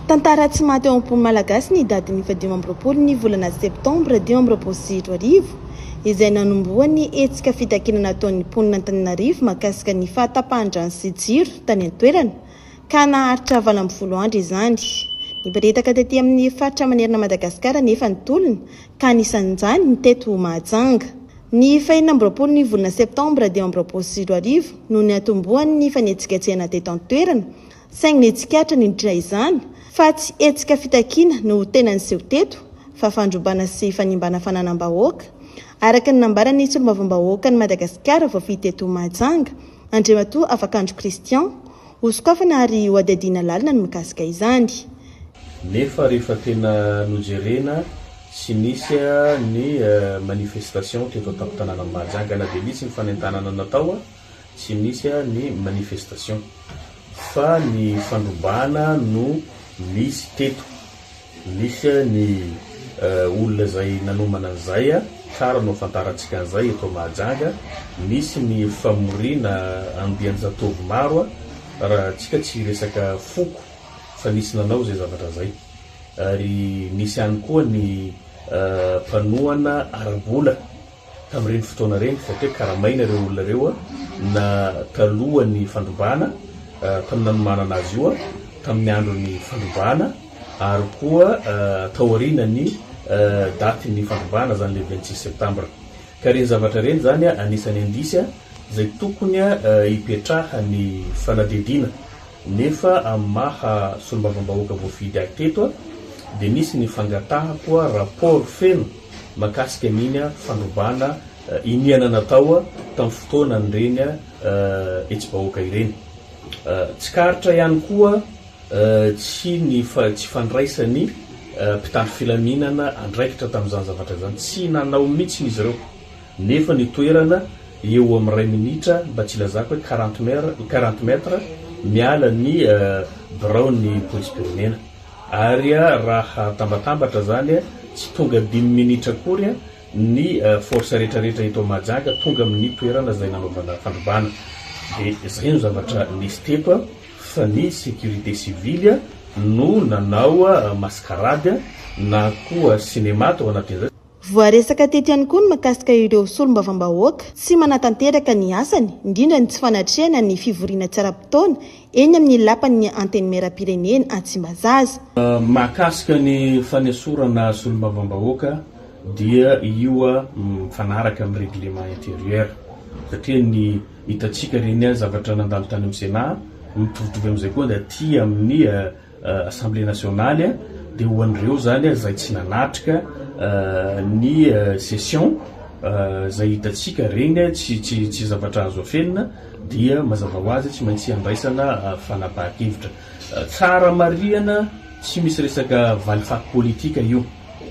Tantara tsy maty ao am-pony malagasy ny dadiny 20 ny volana septambra 2024 izay nanomboany etsika fitakina nataon'ny mponina Antananarivo makasika ny fahatapahan-drano sy jiro tany an-toerana ka naharitra 20 andro izany. Niparitaka tetỳ amin'ny faritra manerana Madagasikara nefa nitolona ka nisan'izany ny teto Mahajanga. Ny 24 ny volana septambra 2024 no natomboany ny fanetsiketsehana teto an-toerana saingy nietsikatra nindrina izany fa tsy etsika fitakiana no tena niseho teto fa fandrombana sy fanimbana fananam-bahoaka. Araka ny nambarany solombavambahoaka ny Madagasikara voafidy teto Mahajanga, Andriamatoa Avakandro Christian osokafana ary hoadadiana lalina ny mikasika izany. Nefa rehefa tena nojerena sy nisy ny manifestation teto an-tampon-tanàna Mahajanga na dia misy ny fanentanana natao sy nisy ny manifestation fa ny fandrombana no misy teto. Misy ny olona zay nanomana an'izay tsara no fantarantsika an'izay eto Mahajanga. Misy ny famorina andian-jatovo maro raha tsika tsy resaka foko fa nisy nanao zay zavatra zay. Ary nisy ihany koa ny mpanohana arabola tamin'ireny fotoana reny fa karamaina ireo olona ireo na talohan'ny fandrombana tamin'ny nanomana azy io tamin'ny andron'ny fandrombana ary koa taoriana ny daty ny fandrombana zany le 26 septambra. Ka reny zavatra reny zany anisany indisy zay tokony hipetraha ny fanadidina nefa amin'ny maha solombavambahoaka voafidy teto dia nisy ny fangataha koa rapport feno makasika an'iny fandrombana iniana natao tamin'ny fotoana nyreny etsi-bahoaka ireny. Tsy karitra ihany koa tsy fandraisany mpitandro filaminana andraikitra tamin'izany zavatra zany, tsy nanao mihitsy izy ireo nefa ny toerana eo amin'ny 2 minitra mba tsy ilazako hoe 40 metre miala ny biraon'ny police pirenena ary raha tambatambatra zany tsy tonga 10 minitra akory ny force rehetrarehetra eto Mahajanga tonga amin'ny toerana zay nanaovana fandrombana. Dia zay no zavatra nisy teto fa ny sécurité civile no nanao maskarady na koa cinéma tao anatin'izay. Voaresaka teto ihany koa ny makasika ireo solombavambahoaka sy manatanteraka ny asany indrindra ny tsy fanatrehana ny fivoriana tsy ara-potoana eny amin'ny lapan'ny anteny meram-pirenena Antsimbazaza. Mahakasika ny fanesorana solombavambahoaka dia io mifanaraka amin'ny règlement intérieur satria ny hitatsika reny zavatra nandalo tany amin'ny Sénat mitovitovy amin'izay koa dia aty amin'ny Assemblée nationale dia ho an'ireo zany zay tsy nanatrika ny session zay hitatsika reny tsy zavatra azo afenina dia mazava ho azy tsy maintsy andraisana fanapahan-kevitra. Tsara marihana tsy misy resaka valifaty politika io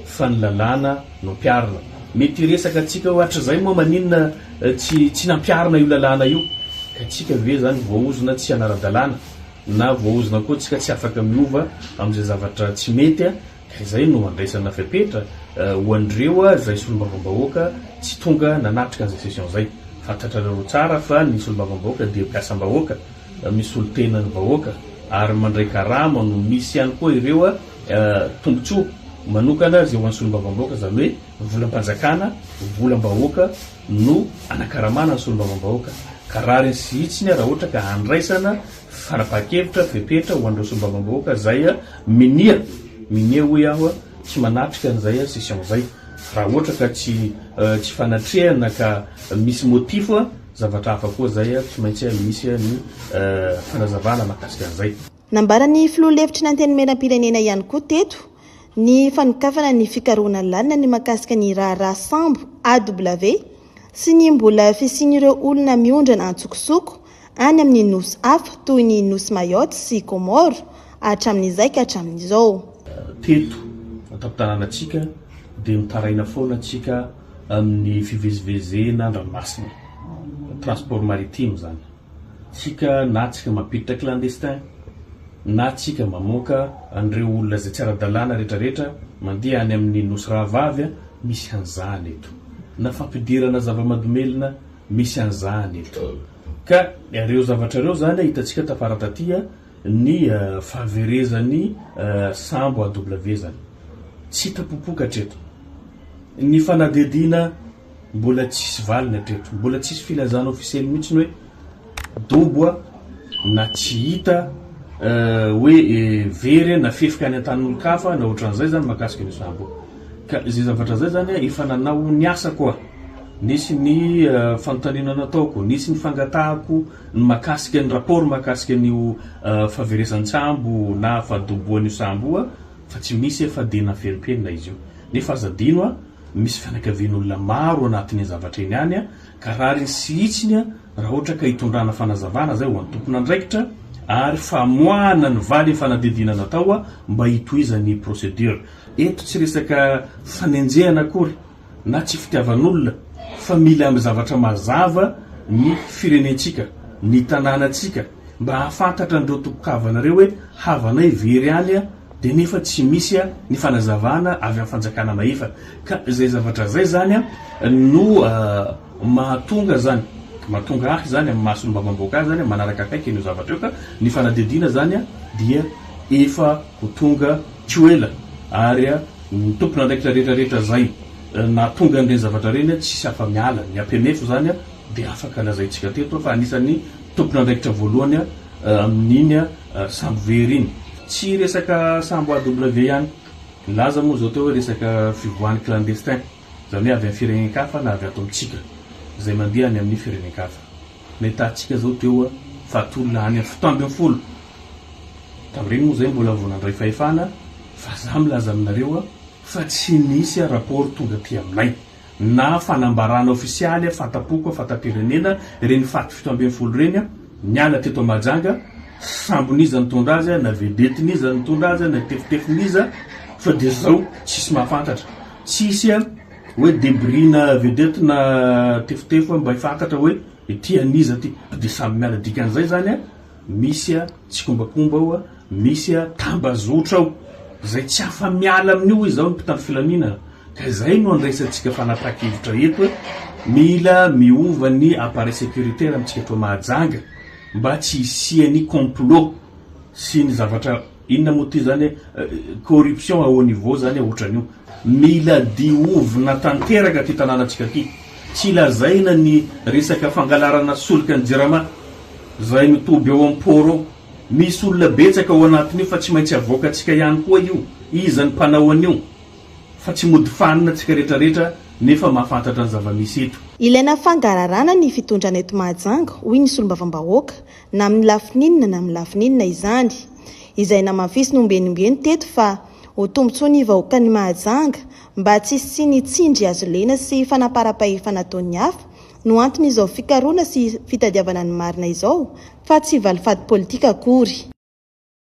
fa ny lalàna no mpiarina. Mety resaka atsika ohatra zay moa maninona tsy nampiarina io lalàna io ka tsika ve zany voaozona tsy anara-dalàna na voaozona koa tsika tsy afaka miova amin'izay zavatra tsy mety ka izay no andraisana fepetra ho an'ireo zay solombavambahoaka tsy tonga nanatrika an'izay session zay. Fantatrareo tsara fa ny solombavambahoaka dia mpiasam-bahoaka, misy olo-tenan'ny vahoaka ary mandray karama no misy ihany koa ireo tombotsoa manokana zay ho an'ny solombavambahoaka zany hoe volam-panjakana, volam-bahoaka no anakaramana ny solombavambahoaka. Ka raha reny sy hitsiny raha ohatra ka andraisana fanapahan-kevitra fepetra ho an'ireo solombavambahoaka zay minia hoe aho tsy manatrika an'izay session zay. Raha ohatra ka tsy fanatrehana ka misy motif zavatra hafa koa zay tsy maintsy misy ny fanazavana makasika an'izay. Nambarany filoha hevitry ny anteny meram-pirenena ihany koa teto ny fanokafana ny fikarohana lalina ny makasika ny raharaha sambo AW sy ny mbola fisian'ireo olona miondrana antsokosoko any amin'ny nosy hafa toy ny nosy Mayotte sy Comore hatramin'izay ka hatramin'izao. Teto an-tampon-tanànatsika dia mitaraina foana tsika amin'ny fivezivezena an-dranomasina, transport maritime zany. Tsika na tsika mampiditra clandestin na tsika mamoaka an'ireo olona zay tsy ara-dalàna rehetrarehetra mandeha any amin'ny nosy rahavavy misy an'izany eto. Na fampidirana zava-madomelina misy an'izany eto. Ka ireo zavatra ireo zany hitatsika tafara taty ny fahaverezany sambo AW zany tsy tapopoka hatreto ny fanadidina mbola tsisy valiny hatreto mbola tsisy filazana ofisiely mihitsy hoe dobo na tsy hita hoe very na fefika any an-tanin'olo kafa na ohatran'izay zany mahakasika ny sambo ka zay zavatra zay zany efa nanao ny asa koa nisy ny fanontaniana nataoko nisy ny fangatahako ny mahakasika ny rapport mahakasika ny fahaverezan'ny sambo na fahadoboan'io sambo fa tsy misy fadina felipelina izy io nefa azadino misy fianakavian'olona maro anatin'ny zavatra iny any ka raha ry sy itsiny raha ohatra ka hitondrana fanazavana zay ho an'ny tompona andraikitra ary famoahana ny valy ny fanadidina natao mba hitohizany procédure eto tsy resaka fanenjehana akory na tsy fitiavan'olona fa mila amin'ny zavatra mazava ny firenentsika ny tanànatsika mba hahafantatra andreo tompon-kavanareo hoe havanay very any dia nefa tsy misy ny fanazavana avy amin'ny fanjakana mahefa ka zay zavatra zay zany no mahatonga zany mahatonga ahy zany amin'ny masony mbamamboaka azy zany manaraka akaiky io zavatra io ka ny fanadidina zany dia efa ho tonga tioela ary ny tompona andraikitra rehetrarehetra zay na tonga an'ireny zavatra reny tsisy afa miala ny ampenefo zany dia afaka lazaitsika teto fa anisan'ny tompona andraikitra voalohany amin'iny sambo very iny tsy resaka sambo AW ihany laza moa zao teo hoe resaka fivoahany clandestin zany hoe avy amin'ny firenenkafa na avy ato amintsika zay mandeha any amin'ny firenenkafa nahitatsika zao teo fatolona any amin'ny 70 tamin'ireny moa zay mbola vonandray fahefana fa za milaza aminareo fa tsy nisy rapport tonga ty aminay na fanambarana ofisialy fatapoko fatapirenena reny faty 70 reny niala teto Mahajanga samboniza nitondra azy na vedetiniza nitondra azy na tefitefiniza fa dia zao tsisy mahafantatra tsisy hoe débris na vedety na tefitefo mba hifantatra hoe ity aniza ty dia samby miala dikan'izay zany misy tsy kombakomba misy tambazotra zay tsy afa miala amin'io izao ny mpitandro filaminana ka zay no andraisantsika fanapakevitra eto mila miova ny appareil sécuritaire amintsika eto Mahajanga mba tsy hisiany complot sy ny zavatra inona moa ty zany corruption au niveau zany ohatran'io mila diovina tanteraka ty tanànatsika ty tsy lazaina ny resaka fangalarana solika ny jirama zay mitoby ao am-poro misy olona betsaka ao anatin'io fa tsy maintsy avoakatsika ihany koa io iza ny mpanao an'io fa tsy mody fanina tsika rehetrarehetra nefa mahafantatra ny zava-misy eto ilaina fangararana ny fitondrana eto Mahajanga hoy ny solombavam-bahoaka na amin'ny lafininina na amin'ny lafininina izany izay namafisy nombenimbeny teto fa ho tombontsoa ny vahoaka ny Mahajanga mba tsy sy ny tsindry azo lena sy fanaparam-pahefana nataony hafa no antony izao fikaroana sy fitadiavana ny marina izao fa tsy valifady politika akory